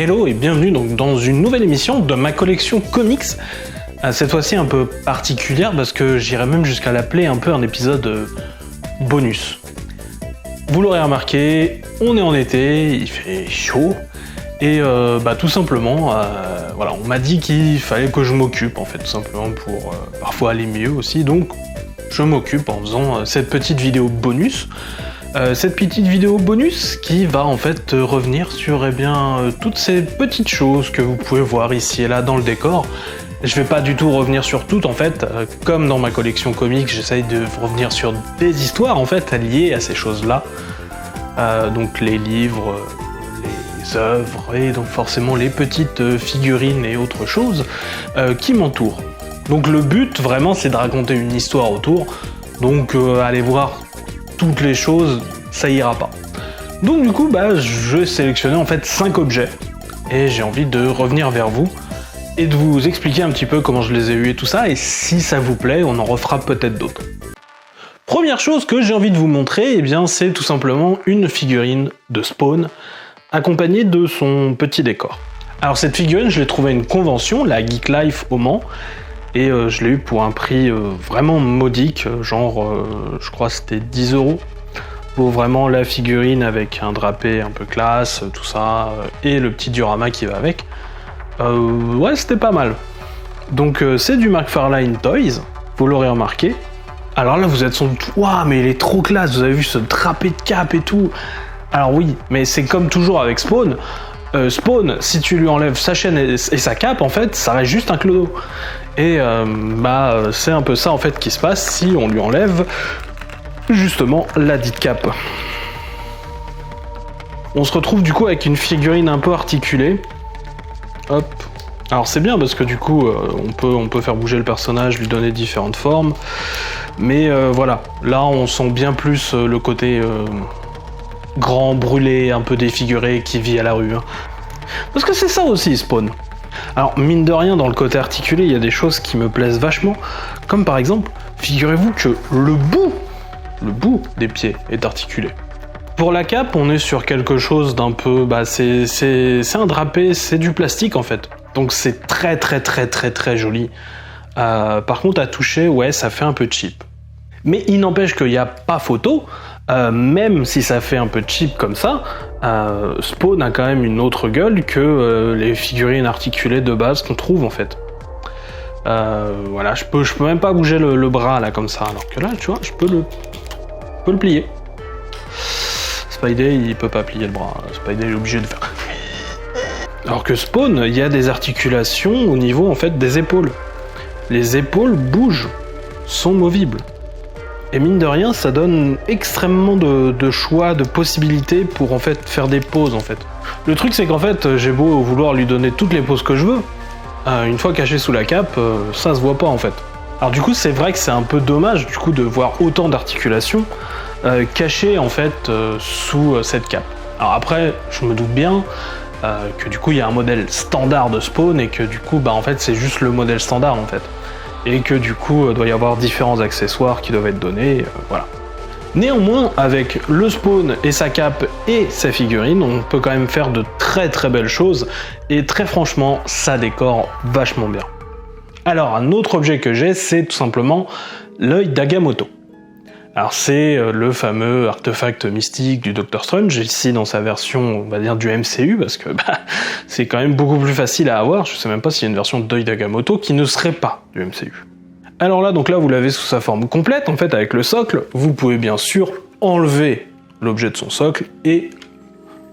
Hello et bienvenue donc dans une nouvelle émission de ma collection comics. Cette fois-ci un peu particulière parce que j'irais même jusqu'à l'appeler un peu un épisode bonus. Vous l'aurez remarqué, on est en été, il fait chaud et tout simplement, voilà, on m'a dit qu'il fallait que je m'occupe en fait, tout simplement pour parfois aller mieux aussi. Donc je m'occupe en faisant cette petite vidéo bonus. Cette petite vidéo bonus qui va en fait revenir sur toutes ces petites choses que vous pouvez voir ici et là dans le décor. Je vais pas du tout revenir sur toutes en fait, comme dans ma collection comics, j'essaye de revenir sur des histoires en fait liées à ces choses-là. Donc les livres, les œuvres et donc forcément les petites figurines et autres choses qui m'entourent. Donc le but vraiment c'est de raconter une histoire autour, donc allez voir toutes les choses, ça ira pas. Donc du coup, je sélectionnais en fait 5 objets et j'ai envie de revenir vers vous et de vous expliquer un petit peu comment je les ai eus et tout ça, et si ça vous plaît, on en refera peut-être d'autres. Première chose que j'ai envie de vous montrer, c'est tout simplement une figurine de Spawn accompagnée de son petit décor. Alors cette figurine, je l'ai trouvée à une convention, la Geek Life au Mans, et je l'ai eu pour un prix vraiment modique, je crois que c'était 10 € pour vraiment la figurine avec un drapé un peu classe, tout ça, et le petit diorama qui va avec. Ouais, c'était pas mal. Donc c'est du McFarlane Toys, vous l'aurez remarqué. Alors là vous êtes sans doute, waouh, mais il est trop classe, vous avez vu ce drapé de cape et tout. Alors oui, mais c'est comme toujours avec Spawn. Spawn, si tu lui enlèves sa chaîne et sa cape, en fait, ça reste juste un clodo. Et c'est un peu ça en fait qui se passe si on lui enlève justement la dite cape. On se retrouve du coup avec une figurine un peu articulée. Hop. Alors c'est bien parce que du coup on peut faire bouger le personnage, lui donner différentes formes. Mais voilà, là on sent bien plus le côté grand, brûlé, un peu défiguré qui vit à la rue. Hein. Parce que c'est ça aussi Spawn. Alors mine de rien, dans le côté articulé, il y a des choses qui me plaisent vachement, comme par exemple, figurez-vous que le bout des pieds est articulé. Pour la cape, on est sur quelque chose d'un peu, c'est un drapé, c'est du plastique en fait, donc c'est très très très très très joli. Par contre à toucher, ouais, ça fait un peu cheap. Mais il n'empêche qu'il n'y a pas photo, même si ça fait un peu cheap comme ça, Spawn a quand même une autre gueule que les figurines articulées de base qu'on trouve en fait. Voilà, je peux même pas bouger le bras là comme ça, alors que là, tu vois, je peux le plier. Spidey, il peut pas plier le bras, Spidey est obligé de faire. Alors que Spawn, il y a des articulations au niveau en fait des épaules. Les épaules bougent, sont movibles. Et mine de rien, ça donne extrêmement de choix, de possibilités pour en fait faire des poses en fait. Le truc c'est qu'en fait, j'ai beau vouloir lui donner toutes les poses que je veux, une fois caché sous la cape, ça se voit pas en fait. Alors du coup, c'est vrai que c'est un peu dommage du coup de voir autant d'articulations cachées en fait sous cette cape. Alors après, je me doute bien que du coup il y a un modèle standard de Spawn et que du coup en fait c'est juste le modèle standard en fait. Et que du coup, doit y avoir différents accessoires qui doivent être donnés, voilà. Néanmoins, avec le Spawn et sa cape et sa figurine, on peut quand même faire de très très belles choses, et très franchement, ça décore vachement bien. Alors, un autre objet que j'ai, c'est tout simplement l'œil d'Agamotto. Alors c'est le fameux artefact mystique du Doctor Strange, ici dans sa version, on va dire, du MCU, parce que c'est quand même beaucoup plus facile à avoir, je sais même pas s'il y a une version d'œil d'Agamotto qui ne serait pas du MCU. Alors là, donc là, vous l'avez sous sa forme complète, en fait, avec le socle, vous pouvez bien sûr enlever l'objet de son socle et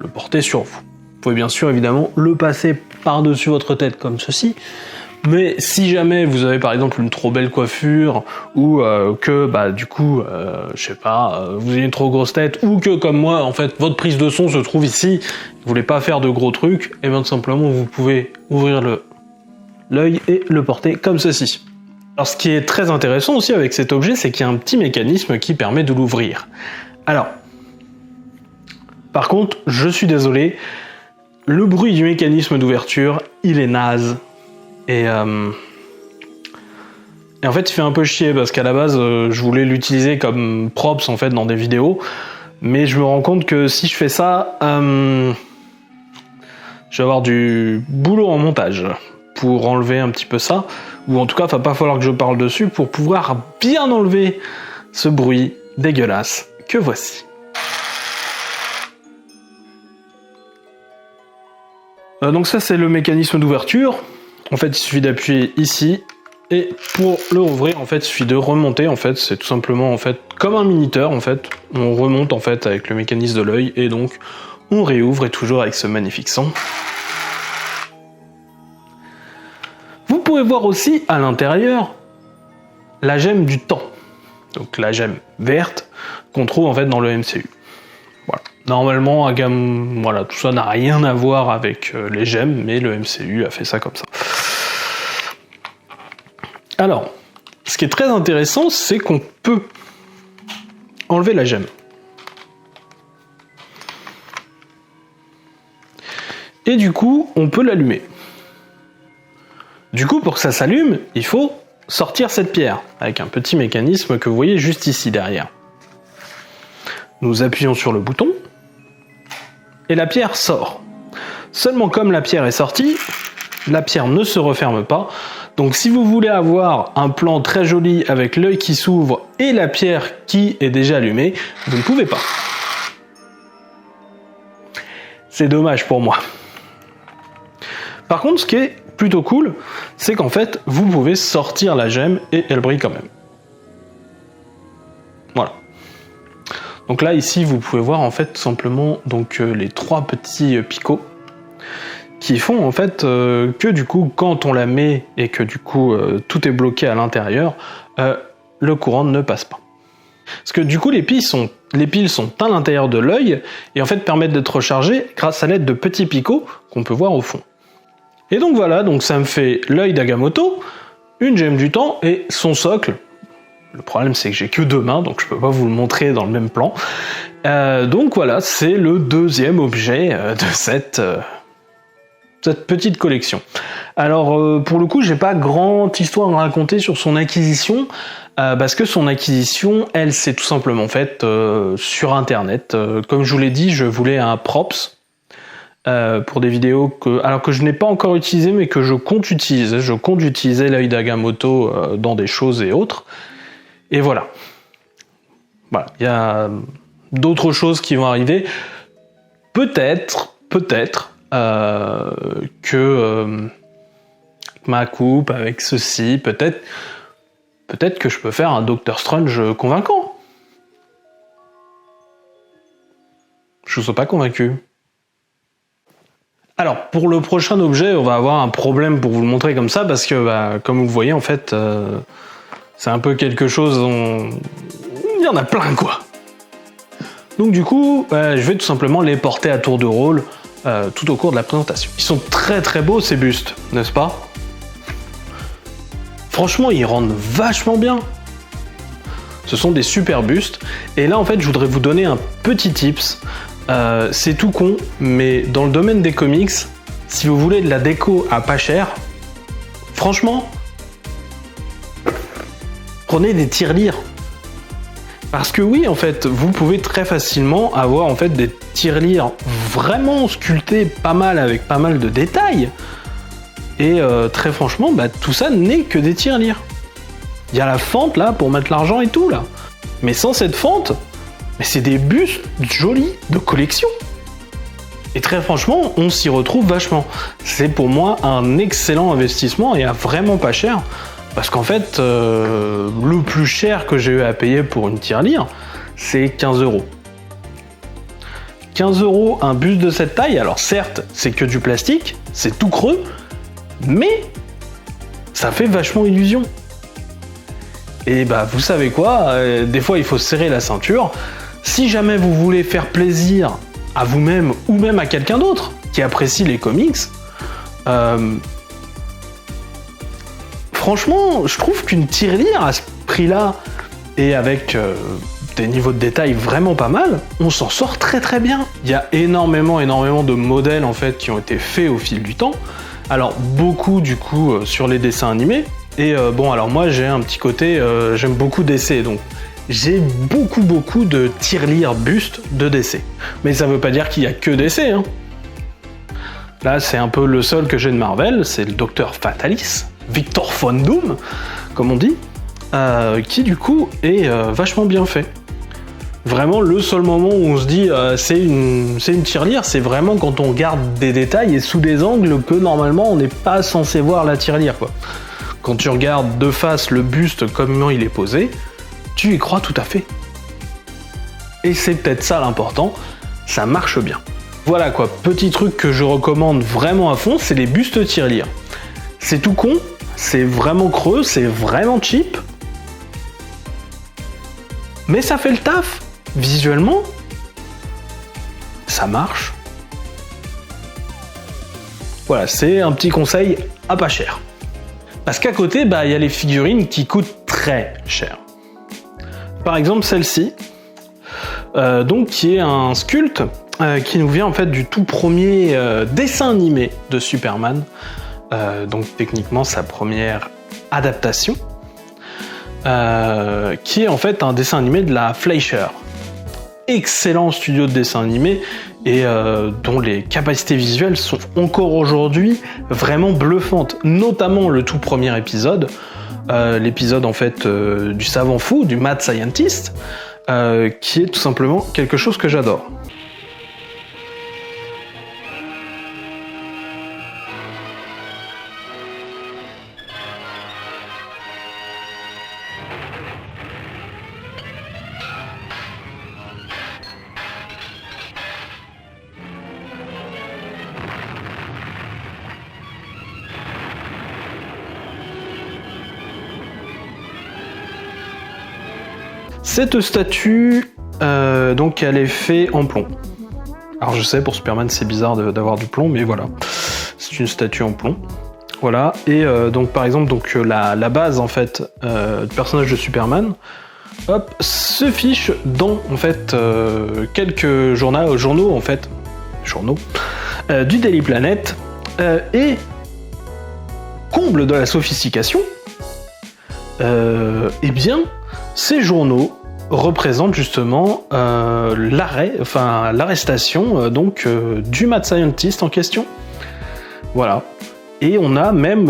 le porter sur vous. Vous pouvez bien sûr, évidemment, le passer par-dessus votre tête comme ceci, mais si jamais vous avez par exemple une trop belle coiffure, ou que du coup, je sais pas, vous avez une trop grosse tête, ou que comme moi, en fait, votre prise de son se trouve ici, vous voulez pas faire de gros trucs, et bien tout simplement vous pouvez ouvrir l'œil et le porter comme ceci. Alors ce qui est très intéressant aussi avec cet objet, c'est qu'il y a un petit mécanisme qui permet de l'ouvrir. Alors, par contre, je suis désolé, le bruit du mécanisme d'ouverture, il est naze. Et en fait il fait un peu chier parce qu'à la base je voulais l'utiliser comme props en fait dans des vidéos, mais je me rends compte que si je fais ça, je vais avoir du boulot en montage pour enlever un petit peu ça, ou en tout cas, il va pas falloir que je parle dessus pour pouvoir bien enlever ce bruit dégueulasse que voici. Donc ça, c'est le mécanisme d'ouverture. En fait, il suffit d'appuyer ici, et pour le rouvrir, en fait, il suffit de remonter. En fait, c'est tout simplement en fait comme un minuteur. En fait, on remonte en fait avec le mécanisme de l'œil, et donc on réouvre, et toujours avec ce magnifique son. Vous pouvez voir aussi à l'intérieur la gemme du temps, donc la gemme verte qu'on trouve en fait dans le MCU. Voilà. Normalement, à gamme, voilà, tout ça n'a rien à voir avec les gemmes, mais le MCU a fait ça comme ça. Alors, ce qui est très intéressant, c'est qu'on peut enlever la gemme. Et du coup, on peut l'allumer. Du coup, pour que ça s'allume, il faut sortir cette pierre, avec un petit mécanisme que vous voyez juste ici derrière. Nous appuyons sur le bouton, et la pierre sort. Seulement comme la pierre est sortie, la pierre ne se referme pas. Donc si vous voulez avoir un plan très joli avec l'œil qui s'ouvre et la pierre qui est déjà allumée, vous ne pouvez pas. C'est dommage pour moi. Par contre, ce qui est plutôt cool, c'est qu'en fait, vous pouvez sortir la gemme et elle brille quand même. Voilà. Donc là, ici, vous pouvez voir en fait tout simplement donc, les trois petits picots qui font en fait que du coup, quand on la met et que du coup tout est bloqué à l'intérieur, le courant ne passe pas. Parce que du coup, les piles sont à l'intérieur de l'œil et en fait permettent d'être rechargées grâce à l'aide de petits picots qu'on peut voir au fond. Et donc voilà, donc ça me fait l'œil d'Agamotto, une gemme du temps et son socle. Le problème, c'est que j'ai que 2 mains, donc je peux pas vous le montrer dans le même plan. Donc voilà, c'est le deuxième objet de cette petite collection. Alors pour le coup, j'ai pas grande histoire à raconter sur son acquisition, parce que son acquisition, elle, s'est tout simplement faite sur internet. Comme je vous l'ai dit, je voulais un props pour des vidéos que je n'ai pas encore utilisé, mais que je compte utiliser. Je compte utiliser l'œil d'Agamotto dans des choses et autres. Et voilà. Voilà, il y a d'autres choses qui vont arriver. Peut-être que ma coupe avec ceci, peut-être que je peux faire un Doctor Strange convaincant. Je ne suis pas convaincu. Alors, pour le prochain objet, on va avoir un problème pour vous le montrer comme ça, parce que, comme vous le voyez, en fait, c'est un peu quelque chose... Il y en a plein, quoi. Donc du coup, je vais tout simplement les porter à tour de rôle tout au cours de la présentation. Ils sont très très beaux, ces bustes, n'est-ce pas? Franchement, ils rendent vachement bien. Ce sont des super bustes. Et là, en fait, je voudrais vous donner un petit tips. C'est tout con, mais dans le domaine des comics, si vous voulez de la déco à pas cher, franchement, prenez des tirelires. Parce que oui, en fait, vous pouvez très facilement avoir en fait des tirelires vraiment sculptés pas mal avec pas mal de détails. Et très franchement, tout ça n'est que des tirelires. Il y a la fente là pour mettre l'argent et tout là. Mais sans cette fente, c'est des bustes jolis de collection. Et très franchement, on s'y retrouve vachement. C'est pour moi un excellent investissement et à vraiment pas cher. Parce qu'en fait, le plus cher que j'ai eu à payer pour une tirelire, c'est 15 €. 15 € un buste de cette taille, alors certes, c'est que du plastique, c'est tout creux, mais ça fait vachement illusion. Et vous savez quoi, des fois il faut serrer la ceinture. Si jamais vous voulez faire plaisir à vous-même ou même à quelqu'un d'autre qui apprécie les comics, franchement, je trouve qu'une tirelire à ce prix-là et avec des niveaux de détail vraiment pas mal, on s'en sort très très bien. Il y a énormément de modèles en fait qui ont été faits au fil du temps. Alors beaucoup du coup sur les dessins animés. Et alors moi j'ai un petit côté, j'aime beaucoup DC, donc j'ai beaucoup de tirelires bustes de DC. Mais ça veut pas dire qu'il y a que DC, hein. Là, c'est un peu le seul que j'ai de Marvel, c'est le Docteur Fatalis, Victor Von Doom, comme on dit, qui du coup est vachement bien fait. Vraiment, le seul moment où on se dit c'est une tirelire, c'est vraiment quand on regarde des détails et sous des angles que normalement on n'est pas censé voir la tirelire, quoi. Quand tu regardes de face le buste comment il est posé, tu y crois tout à fait. Et c'est peut-être ça l'important, ça marche bien. Voilà quoi, petit truc que je recommande vraiment à fond, c'est les bustes tirelire. C'est tout con, c'est vraiment creux, c'est vraiment cheap, mais ça fait le taf. Visuellement, ça marche. Voilà, c'est un petit conseil à pas cher. Parce qu'à côté, il y a les figurines qui coûtent très cher. Par exemple, celle-ci, donc qui est un sculpte qui nous vient en fait du tout premier dessin animé de Superman. Donc techniquement sa première adaptation, qui est en fait un dessin animé de la Fleischer. Excellent studio de dessin animé et dont les capacités visuelles sont encore aujourd'hui vraiment bluffantes, notamment le tout premier épisode, l'épisode en fait du savant fou, du mad scientist, qui est tout simplement quelque chose que j'adore. Cette statue, donc elle est faite en plomb. Alors je sais, pour Superman c'est bizarre d'avoir du plomb, mais voilà. C'est une statue en plomb. Voilà, et donc par exemple la base en fait du personnage de Superman, hop, se fiche dans en fait quelques journaux en fait, du Daily Planet, et comble de la sophistication, eh bien ces journaux représente justement l'arrestation du mad scientist en question. Voilà. Et on a même,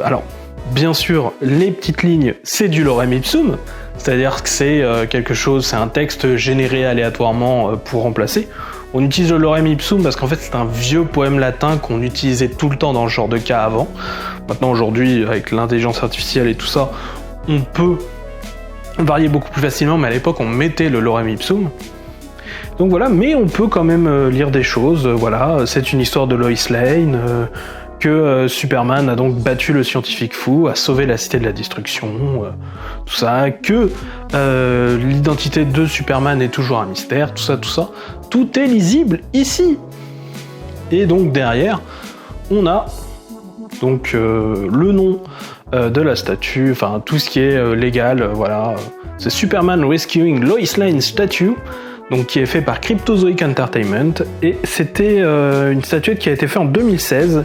alors bien sûr, les petites lignes, c'est du lorem ipsum, c'est-à-dire que c'est quelque chose, c'est un texte généré aléatoirement pour remplacer. On utilise le lorem ipsum parce qu'en fait c'est un vieux poème latin qu'on utilisait tout le temps dans ce genre de cas avant. Maintenant aujourd'hui, avec l'intelligence artificielle et tout ça, on peut varier beaucoup plus facilement, mais à l'époque on mettait le lorem ipsum. Donc voilà, mais on peut quand même lire des choses. Voilà, c'est une histoire de Lois Lane, que Superman a donc battu le scientifique fou, a sauvé la cité de la destruction, tout ça, que l'identité de Superman est toujours un mystère, tout ça. Tout est lisible ici. Et donc derrière, on a donc le nom de la statue, enfin tout ce qui est légal, voilà. C'est Superman Rescuing Lois Lane Statue, donc qui est fait par Cryptozoic Entertainment, et c'était une statuette qui a été faite en 2016,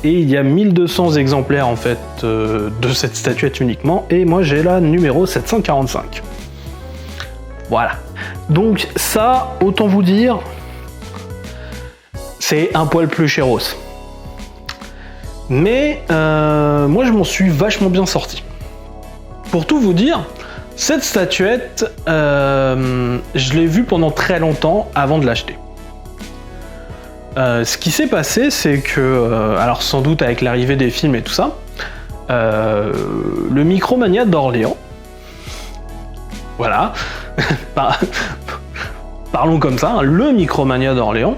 et il y a 1200 exemplaires en fait de cette statuette uniquement, et moi j'ai la numéro 745. Voilà. Donc ça, autant vous dire, c'est un poil plus chéros. Mais moi je m'en suis vachement bien sorti. Pour tout vous dire, cette statuette, je l'ai vue pendant très longtemps avant de l'acheter. Ce qui s'est passé, c'est que, alors sans doute avec l'arrivée des films et tout ça, le Micromania d'Orléans, voilà, parlons comme ça, hein, le Micromania d'Orléans,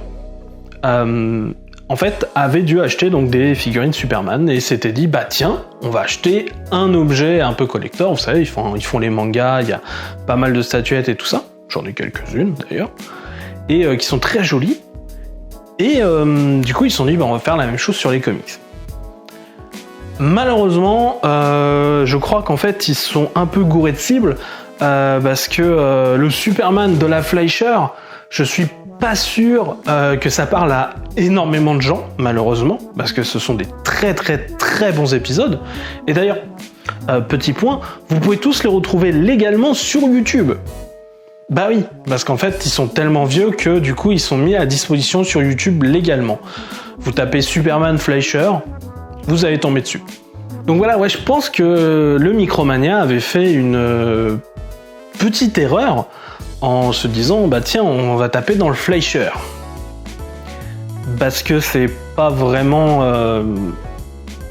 en fait, avait dû acheter donc des figurines Superman et s'était dit bah tiens, on va acheter un objet un peu collector. Vous savez, ils font les mangas, il y a pas mal de statuettes et tout ça. J'en ai quelques-unes d'ailleurs, et qui sont très jolies. Et du coup, ils se sont dit bah on va faire la même chose sur les comics. Malheureusement, je crois qu'en fait ils sont un peu gourés de cible parce que le Superman de la Fleischer, je suis pas sûr que ça parle à énormément de gens, malheureusement, parce que ce sont des très bons épisodes. Et d'ailleurs, petit point, vous pouvez tous les retrouver légalement sur YouTube. Bah oui, parce qu'en fait, ils sont tellement vieux que du coup, ils sont mis à disposition sur YouTube légalement. Vous tapez Superman Fleischer, vous allez tomber dessus. Donc voilà, ouais, je pense que le Micromania avait fait une petite erreur en se disant, bah tiens, on va taper dans le Fleischer. Parce que c'est pas vraiment...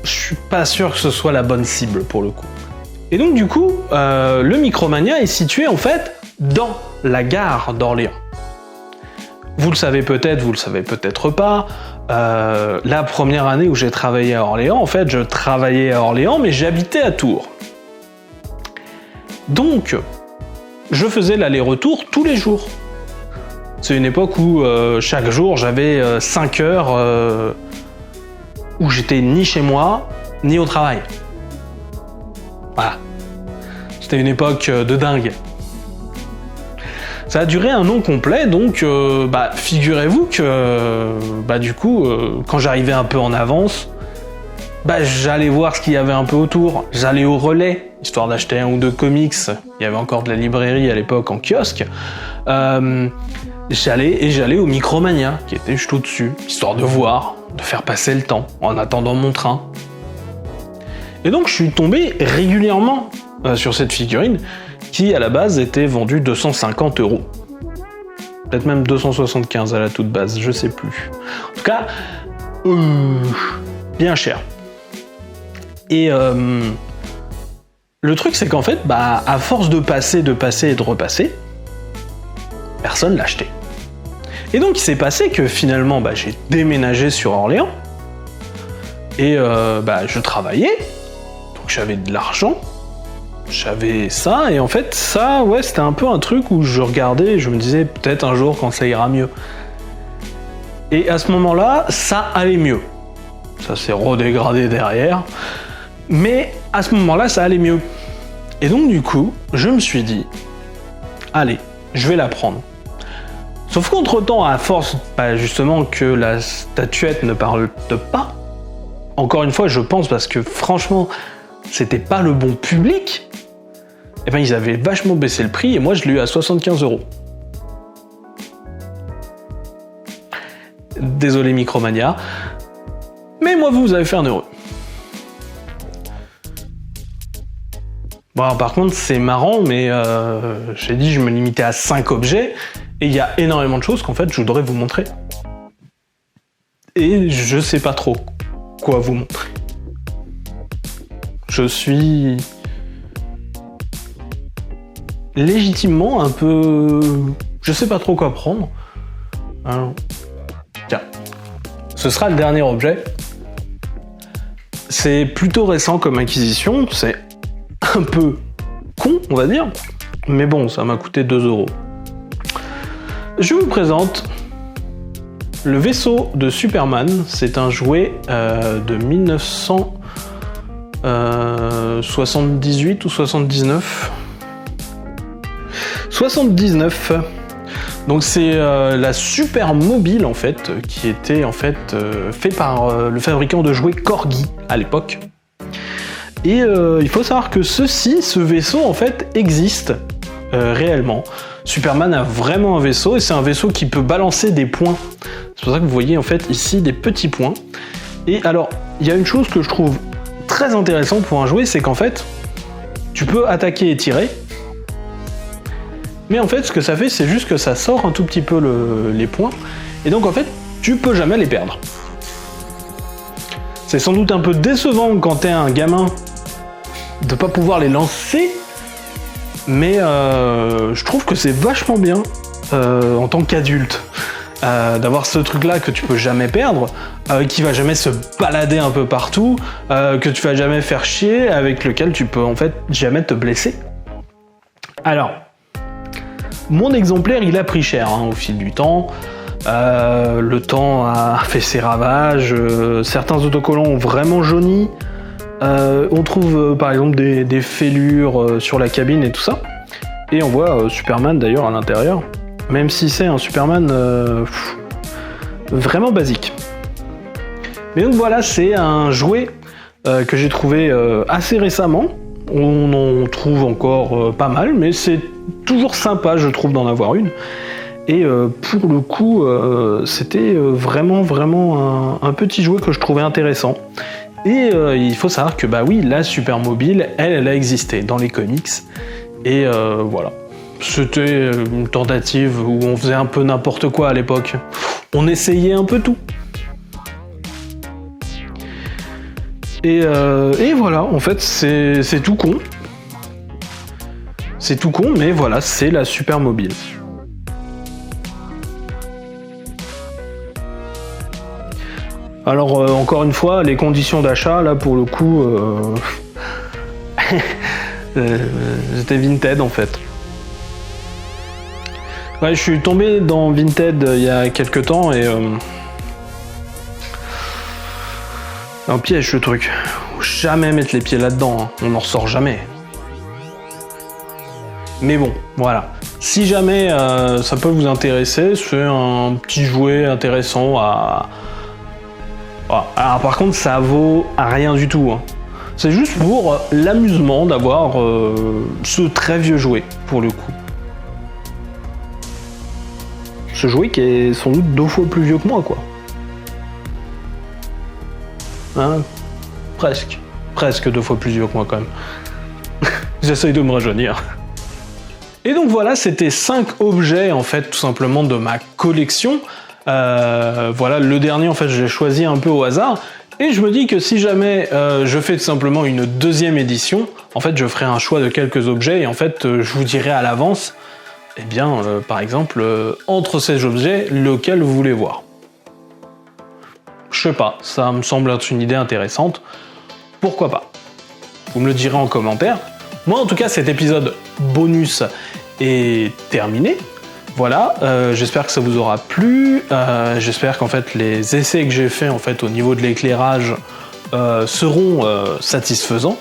je suis pas sûr que ce soit la bonne cible pour le coup. Et donc du coup, le Micromania est situé en fait dans la gare d'Orléans. Vous le savez peut-être, vous le savez peut-être pas. La première année où j'ai travaillé à Orléans, en fait, je travaillais à Orléans, mais j'habitais à Tours. Donc, je faisais l'aller-retour tous les jours. C'est une époque où chaque jour j'avais 5 heures où j'étais ni chez moi, ni au travail. Voilà. C'était une époque de dingue. Ça a duré un an complet, donc figurez-vous que du coup, quand j'arrivais un peu en avance, j'allais voir ce qu'il y avait un peu autour. J'allais au relais, histoire d'acheter un ou deux comics. Il y avait encore de la librairie à l'époque en kiosque. J'allais au Micromania, qui était juste au-dessus, histoire de voir, de faire passer le temps, en attendant mon train. Et donc je suis tombé régulièrement sur cette figurine, qui à la base était vendue 250 €. Peut-être même 275 à la toute base, je sais plus. En tout cas, bien cher. Et le truc c'est qu'en fait, à force de passer et de repasser, personne l'achetait. Et donc il s'est passé que finalement j'ai déménagé sur Orléans, et je travaillais, donc j'avais de l'argent, j'avais ça, et en fait ça, ouais, c'était un peu un truc où je regardais et je me disais peut-être un jour quand ça ira mieux. Et à ce moment-là, ça allait mieux. Ça s'est redégradé derrière, mais à ce moment-là, ça allait mieux. Et donc du coup, je me suis dit, allez, je vais la prendre. Sauf qu'entre-temps, à force justement que la statuette ne parle pas, encore une fois, je pense parce que franchement, c'était pas le bon public, et ils avaient vachement baissé le prix, et moi je l'ai eu à 75 €. Désolé Micromania, mais moi vous avez fait un heureux. Bon, alors, par contre, c'est marrant, mais j'ai dit je me limitais à 5 objets, et il y a énormément de choses qu'en fait je voudrais vous montrer. Et je sais pas trop quoi vous montrer. Je suis légitimement un peu... Je sais pas trop quoi prendre. Alors... Tiens, ce sera le dernier objet. C'est plutôt récent comme acquisition, c'est un peu con, on va dire, mais bon, ça m'a coûté 2 €. Je vous présente le vaisseau de Superman. C'est un jouet de 1978 ou 79. 79. Donc c'est la Super Mobile en fait, qui était en fait fait par le fabricant de jouets Corgi à l'époque. Et il faut savoir que ce vaisseau en fait existe réellement. Superman a vraiment un vaisseau, et c'est un vaisseau qui peut balancer des points. C'est pour ça que vous voyez en fait ici des petits points. Et alors, il y a une chose que je trouve très intéressante pour un jouet, c'est qu'en fait, tu peux attaquer et tirer. Mais en fait, ce que ça fait, c'est juste que ça sort un tout petit peu les points. Et donc en fait, tu peux jamais les perdre. C'est sans doute un peu décevant quand t'es un gamin de pas pouvoir les lancer. Mais je trouve que c'est vachement bien en tant qu'adulte d'avoir ce truc là que tu peux jamais perdre, qui va jamais se balader un peu partout, que tu vas jamais faire chier, avec lequel tu peux en fait jamais te blesser. Alors, mon exemplaire il a pris cher au fil du temps. Le temps a fait ses ravages, certains autocollants ont vraiment jauni. On trouve par exemple des fêlures sur la cabine et tout ça. Et on voit Superman d'ailleurs à l'intérieur, même si c'est un Superman vraiment basique. Mais donc voilà, c'est un jouet que j'ai trouvé assez récemment, On en trouve encore pas mal, mais c'est toujours sympa, je trouve, d'en avoir une. Et pour le coup, c'était vraiment un petit jouet que je trouvais intéressant. Et il faut savoir que bah oui, la Supermobile, elle a existé dans les comics. Et voilà. C'était une tentative où on faisait un peu n'importe quoi à l'époque. On essayait un peu tout. Et voilà, en fait, c'est tout con. C'est tout con, mais voilà, c'est la Supermobile. Alors, encore une fois, les conditions d'achat, là, pour le coup, c'était Vinted, en fait. Ouais, je suis tombé dans Vinted il y a quelques temps, et... un piège, ce truc. Faut jamais mettre les pieds là-dedans, hein. On n'en ressort jamais. Mais bon, voilà. Si jamais ça peut vous intéresser, c'est un petit jouet intéressant à... Alors par contre, ça vaut rien du tout, hein. C'est juste pour l'amusement d'avoir ce très vieux jouet, pour le coup. Ce jouet qui est sans doute 2 fois plus vieux que moi, quoi. Hein, presque 2 fois plus vieux que moi, quand même. J'essaye de me rajeunir. Et donc voilà, c'était 5 objets, en fait, tout simplement, de ma collection. Voilà, le dernier, en fait, je l'ai choisi un peu au hasard. Et je me dis que si jamais je fais tout simplement une 2e édition, en fait, je ferai un choix de quelques objets, et en fait, je vous dirai à l'avance, eh bien, par exemple, entre ces objets, lequel vous voulez voir. Je sais pas, ça me semble être une idée intéressante. Pourquoi pas? Vous me le direz en commentaire. Moi, en tout cas, cet épisode bonus est terminé. Voilà, j'espère que ça vous aura plu. J'espère qu'en fait, les essais que j'ai faits en fait, au niveau de l'éclairage seront satisfaisants.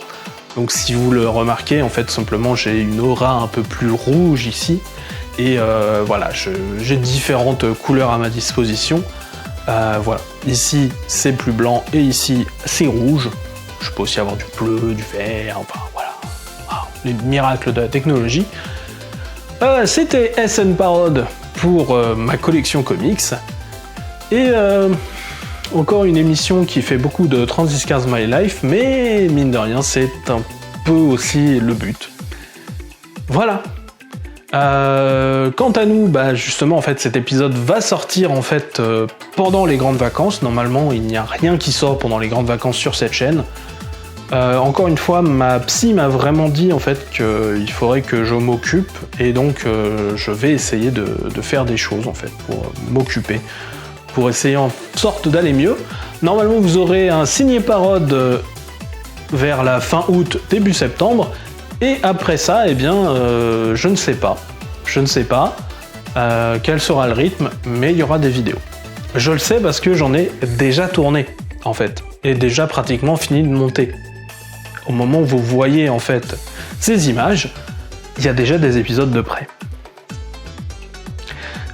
Donc, si vous le remarquez, en fait, simplement, j'ai une aura un peu plus rouge ici. Et voilà, j'ai différentes couleurs à ma disposition. Voilà, ici c'est plus blanc et ici c'est rouge. Je peux aussi avoir du bleu, du vert, enfin voilà. Wow, les miracles de la technologie. C'était SN Parod pour ma collection comics. Et encore une émission qui fait beaucoup de Transiscars My Life, mais mine de rien, c'est un peu aussi le but. Voilà. Quant à nous, bah justement en fait cet épisode va sortir en fait pendant les grandes vacances. Normalement il n'y a rien qui sort pendant les grandes vacances sur cette chaîne. Encore une fois, ma psy m'a vraiment dit en fait qu'il faudrait que je m'occupe, et donc je vais essayer de faire des choses en fait pour m'occuper, pour essayer en sorte d'aller mieux. Normalement vous aurez un signé parode vers la fin août, début septembre. Et après ça, eh bien, je ne sais pas. Je ne sais pas quel sera le rythme, mais il y aura des vidéos. Je le sais parce que j'en ai déjà tourné, en fait, et déjà pratiquement fini de monter. Au moment où vous voyez, en fait, ces images, il y a déjà des épisodes de près.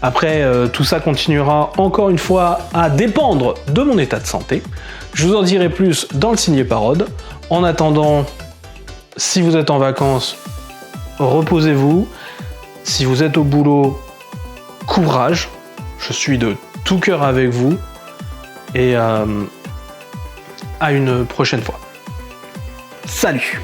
Après, tout ça continuera encore une fois à dépendre de mon état de santé. Je vous en dirai plus dans le signé parode. En attendant... Si vous êtes en vacances, reposez-vous. Si vous êtes au boulot, courage. Je suis de tout cœur avec vous. Et à une prochaine fois. Salut!